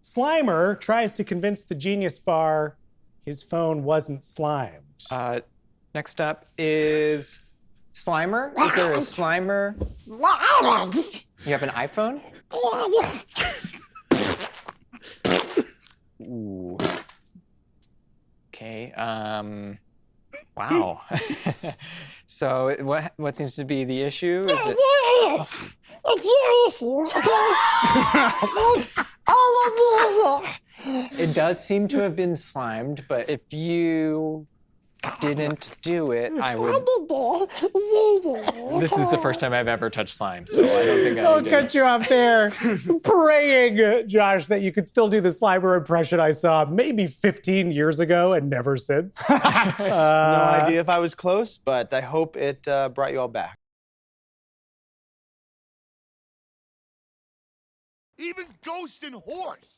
Slimer tries to convince the Genius Bar his phone wasn't slimed. Next up is Slimer. Is there a Slimer? You have an iPhone? Ooh. Okay. Wow. So what seems to be the issue? Is it? It's your issue, okay? It does seem to have been slimed, but if you didn't do it, I would. This is the first time I've ever touched slime, so I don't think I I'll did. cut you off there. Praying, Josh, that you could still do the Slimer impression I saw maybe 15 years ago and never since. No idea if I was close, but I hope it brought you all back. Even Ghost and Horse